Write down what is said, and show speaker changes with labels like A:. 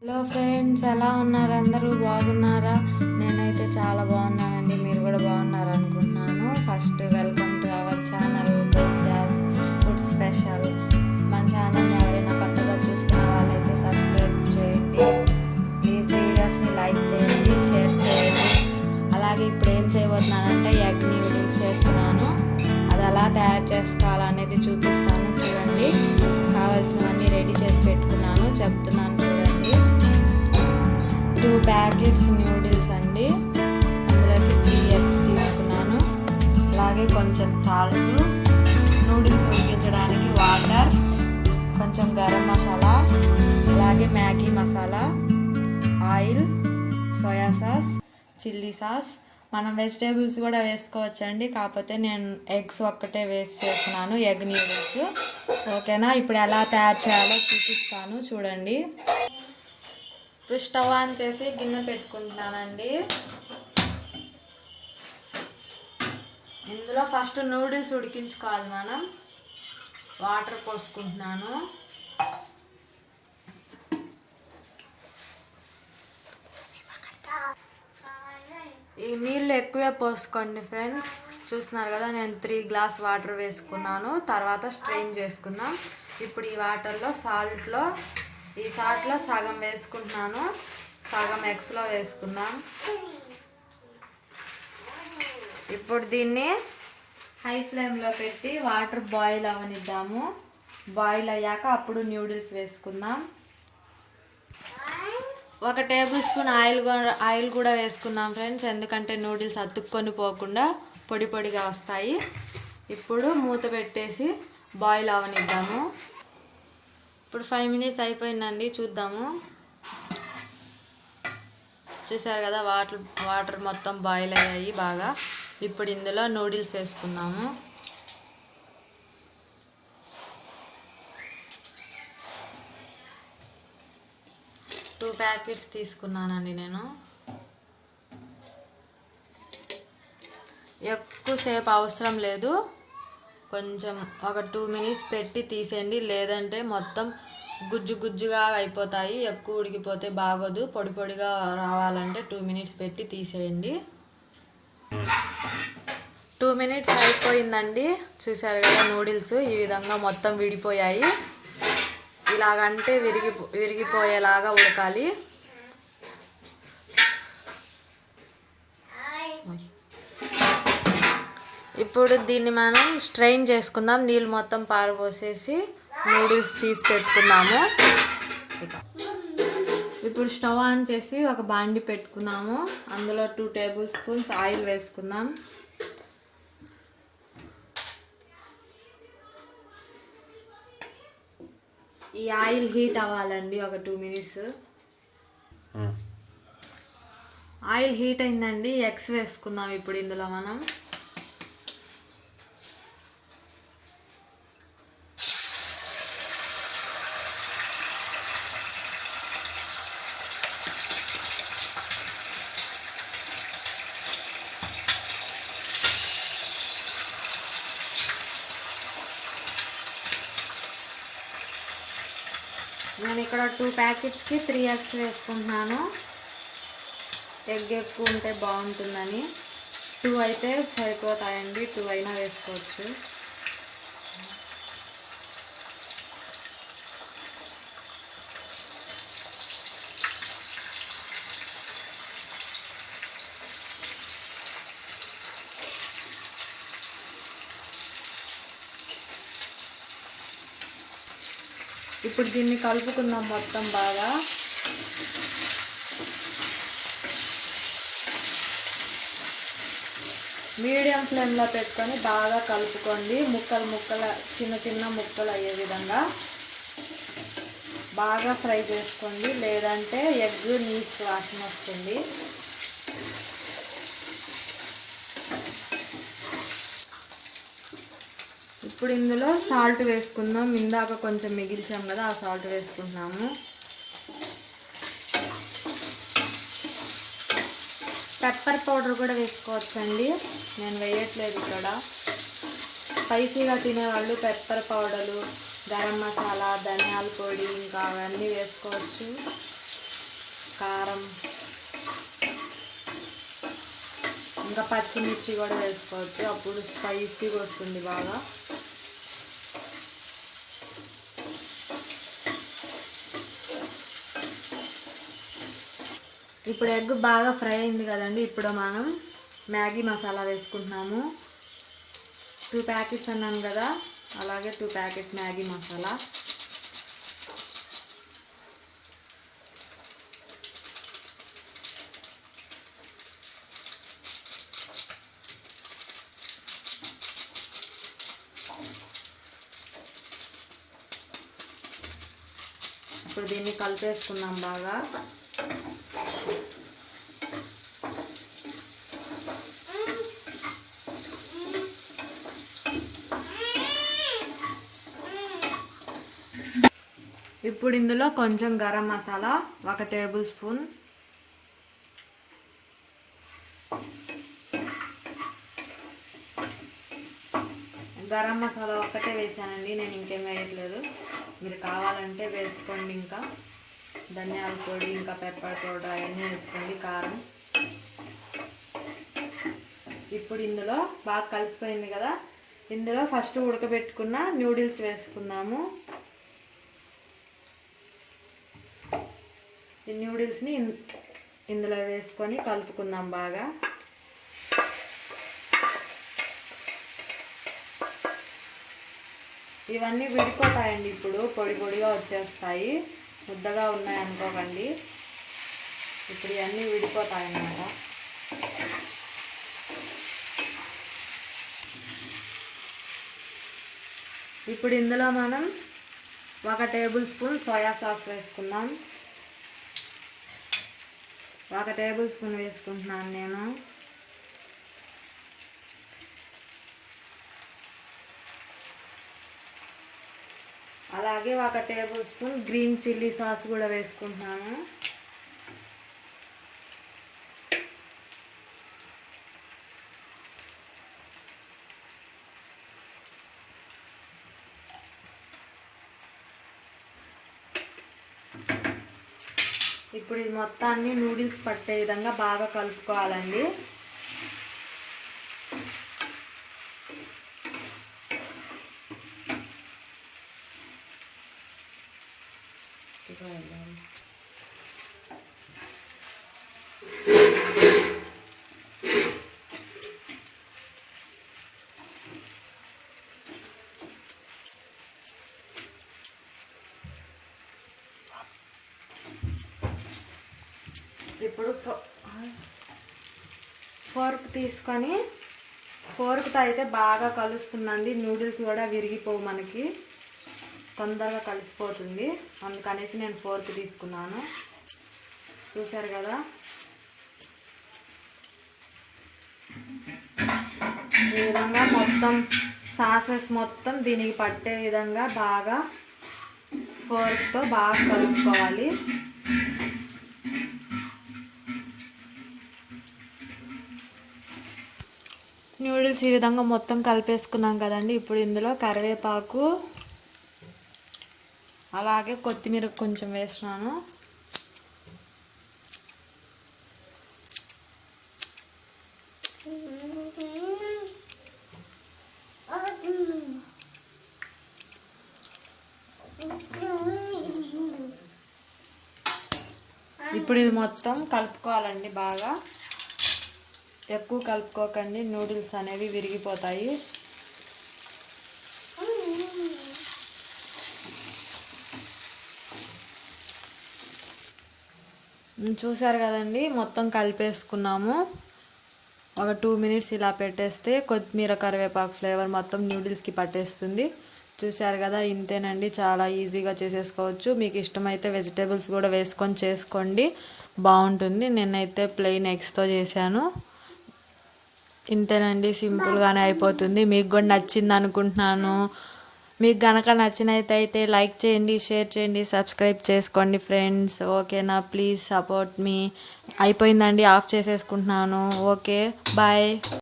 A: Hello friends, ఎలా ఉన్నారు? అందరూ బాగున్నారా? నేనైతే చాలా బాగున్నానండి. మీరు కూడా బాగున్నారు అనుకుంటున్నాను. First welcome to our channel dosas food special. మన ఛానల్ని ఎవరైనా కొత్తగా చూస్తున్న వాళ్ళైతే సబ్స్క్రైబ్ చేయండి. ప్లీజ్ వీడియోస్ని లైక్ చేయండి, షేర్ చేయండి. అలాగే ఇప్పుడు ఏం చేయబోతున్నానంటే ఎగ్ న్యూడిల్స్ చేస్తున్నాను. అది ఎలా తయారు చేసుకోవాలనేది చూపిస్తాను. చూడండి, కావాల్సినవన్నీ రెడీ చేసి పెట్టుకున్నాను, చెప్తున్నాను చూడండి. 2 ప్యాకెట్స్ న్యూడిల్స్ అండి, అందులోకి 3 ఎగ్స్ తీసుకున్నాను. అలాగే కొంచెం సాల్ట్, నూడిల్స్ ఉడికించడానికి వాటర్, కొంచెం గరం మసాలా, అలాగే Maggi masala, oil, soya sauce, chilli sauce. మనం వెజిటేబుల్స్ కూడా వేసుకోవచ్చండి, కాకపోతే నేను ఎగ్స్ ఒక్కటే వేస్ట్ చేస్తున్నాను, ఎగ్ న్యూడిల్స్. ఓకేనా? ఇప్పుడు ఎలా తయారు చేయాలో చూపిస్తాను చూడండి. ఇప్పుడు స్టవ్ ఆన్ చేసి గిన్నె పెట్టుకుంటున్నానండి. ఇందులో ఫస్ట్ నూడిల్స్ ఉడికించుకోవాలి మనం. వాటర్ పోసుకుంటున్నాను. ఈ నీళ్ళు ఎక్కువే పోసుకోండి ఫ్రెండ్స్. చూస్తున్నారు కదా, నేను 3 గ్లాస్ వాటర్ వేసుకున్నాను. తర్వాత స్ట్రెయిన్ చేసుకుందాం. ఇప్పుడు ఈ వాటర్లో ఈ సాల్ట్లో సగం వేసుకుంటున్నాను, సగం ఎగ్స్లో వేసుకుందాం. ఇప్పుడు దీన్ని హై ఫ్లేమ్లో పెట్టి వాటర్ బాయిల్ అవనిద్దాము. బాయిల్ అయ్యాక అప్పుడు న్యూడిల్స్ వేసుకుందాం. 1 టేబుల్ స్పూన్ ఆయిల్ కూడా వేసుకుందాం ఫ్రెండ్స్, ఎందుకంటే నూడిల్స్ అతుక్కొని పోకుండా పొడి పొడిగా వస్తాయి. ఇప్పుడు మూత పెట్టేసి బాయిల్ అవనిద్దాము. ఇప్పుడు 5 మినిట్స్ అయిపోయిందండి, చూద్దాము. చూసారు కదా, వాటర్ మొత్తం బాయిల్ అయ్యాయి బాగా. ఇప్పుడు ఇందులో నూడిల్స్ వేసుకుందాము. టూ ప్యాకెట్స్ తీసుకున్నానండి నేను. ఎక్కువసేపు అవసరం లేదు, కొంచెం ఒక 2 మినిట్స్ పెట్టి తీసేయండి, లేదంటే మొత్తం గుజ్జుగా అయిపోతాయి. ఎక్కువ ఉడికిపోతే బాగోదు. పొడి పొడిగా రావాలంటే 2 మినిట్స్ పెట్టి తీసేయండి. 2 మినిట్స్ అయిపోయిందండి. చూసారు కదా, నూడిల్స్ ఈ విధంగా మొత్తం విడిపోయాయి. ఇలాగంటే విరిగిపోయేలాగా ఉడకాలి. ఇప్పుడు దీన్ని మనం స్ట్రెయిన్ చేసుకుందాం. నీళ్ళు మొత్తం పారబోసేసి నూడిల్స్ తీసి పెట్టుకున్నాము. ఇప్పుడు స్టవ్ ఆన్ చేసి ఒక బాండి పెట్టుకున్నాము. అందులో 2 టేబుల్ స్పూన్స్ ఆయిల్ వేసుకుందాం. ఈ ఆయిల్ హీట్ అవ్వాలండి ఒక 2 మినిట్స్. ఆయిల్ హీట్ అయిందండి. ఎగ్స్ వేసుకుందాం ఇప్పుడు ఇందులో మనం. నేను ఇక్కడ 2 ప్యాకెట్స్కి 3 ఎగ్స్ వేసుకుంటున్నాను. ఎగ్ ఎక్కువ ఉంటే బాగుంటుందని. 2 అయితే సరిపోతాయండి, 2 అయినా వేసుకోవచ్చు. ఇప్పుడు దీన్ని కలుపుకుందాం మొత్తం బాగా. మీడియం ఫ్లేమ్లో పెట్టుకొని బాగా కలుపుకోండి. చిన్న ముక్కలు అయ్యే విధంగా బాగా ఫ్రై చేసుకోండి, లేదంటే ఎగ్ నీసు వాసన వస్తుంది. ఇప్పుడు ఇందులో సాల్ట్ వేసుకుందాం. ఇందాక కొంచెం మిగిల్చాం కదా, ఆ సాల్ట్ వేసుకుంటున్నాము. పెప్పర్ పౌడర్ కూడా వేసుకోవచ్చండి, నేను వేయట్లేదు ఇక్కడ. స్పైసీగా తినేవాళ్ళు పెప్పర్ పౌడరు, గరం మసాలా, ధనియాల పొడి ఇంకా అవన్నీ వేసుకోవచ్చు. ఇంకా పచ్చిమిర్చి కూడా వేసుకోవచ్చు, అప్పుడు స్పైసీగా వస్తుంది బాగా. ఇప్పుడు ఎగ్ బాగా ఫ్రై అయింది కదండి. ఇప్పుడు మనం మ్యాగీ మసాలా వేసుకుంటున్నాము. 2 ప్యాకెట్స్ అన్నాను కదా, అలాగే 2 ప్యాకెట్స్ మ్యాగీ మసాలా. ఇప్పుడు దీన్ని కలిపేసుకున్నాం బాగా. ఇప్పుడు ఇందులో కొంచెం గరం మసాలా 1 టేబుల్ స్పూన్, గరం మసాలా ఒక్కటే వేసానండి, నేను ఇంకేం వేయట్లేదు. మీరు కావాలంటే వేసుకోండి. ఇంకా ధనియాల పొడి, ఇంకా పెప్పర్ పౌడర్ అవన్నీ వేసుకోండి, కారం. ఇప్పుడు ఇందులో బాగా కలిసిపోయింది కదా, ఇందులో ఫస్ట్ ఉడకబెట్టుకున్న నూడిల్స్ వేసుకుందాము. ఈ నూడిల్స్ని ఇందులో వేసుకొని కలుపుకుందాం బాగా. ఇవన్నీ విడిపోతాయండి, ఇప్పుడు పొడి పొడిగా వచ్చేస్తాయి, ముద్దగా ఉన్నాయి అనుకోకండి. ఇప్పుడు ఇవన్నీ విడిపోతాయి అన్నమాట. ఇప్పుడు ఇందులో మనం 1 టేబుల్ స్పూన్ సోయా సాస్ వేసుకుందాం. 1 టేబుల్ స్పూన్ వేసుకుంటున్నాను నేను. అలాగే 1 table spoon green chilli sauce కూడా వేసుకుంటున్నాను. ఇప్పుడు ఇది మొత్తాన్ని నూడిల్స్ పట్టే విధంగా బాగా కలుపుకోవాలండి. ఇప్పుడు ఫోర్క్ తీసుకొని, ఫోర్క్తో అయితే బాగా కలుస్తుందండి. నూడిల్స్ కూడా విరిగిపోవు, మనకి తొందరగా కలిసిపోతుంది. అందుకనేసి నేను ఫోర్క్ తీసుకున్నాను. చూసారు కదా, ఈ విధంగా మొత్తం సాసెస్ మొత్తం దీనికి పట్టే విధంగా బాగా ఫోర్క్తో బాగా కలుపుకోవాలి. నూడిల్స్ ఈ విధంగా మొత్తం కలిపేసుకున్నాం కదండి. ఇప్పుడు ఇందులో కరివేపాకు అలాగే కొత్తిమీర కొంచెం వేస్తున్నాను. ఇప్పుడు ఇది మొత్తం కలుపుకోవాలండి బాగా. ఎక్కువ కలుపుకోకండి, నూడిల్స్ అనేవి విరిగిపోతాయి. చూసారు కదండి, మొత్తం కలిపేసుకున్నాము. ఒక 2 మినిట్స్ ఇలా పెట్టేస్తే కొత్తిమీర కరివేపాకు ఫ్లేవర్ మొత్తం నూడిల్స్కి పట్టేస్తుంది. చూసారు కదా, ఇంతేనండి, చాలా ఈజీగా చేసేసుకోవచ్చు. మీకు ఇష్టమైతే వెజిటేబుల్స్ కూడా వేసుకొని చేసుకోండి, బాగుంటుంది. నేనైతే ప్లెయిన్ ఎగ్స్తో చేశాను. ఇంతేనండి, సింపుల్గానే అయిపోతుంది. మీకు కూడా నచ్చింది అనుకుంటున్నాను. మీకు కనుక నచ్చినట్లయితే లైక్ చేయండి, షేర్ చేయండి, సబ్స్క్రైబ్ చేసుకోండి ఫ్రెండ్స్. ఓకేనా, ప్లీజ్ సపోర్ట్ మీ. అయిపోయిందండి, ఆఫ్ చేసేసుకుంటున్నాను. Okay, bye.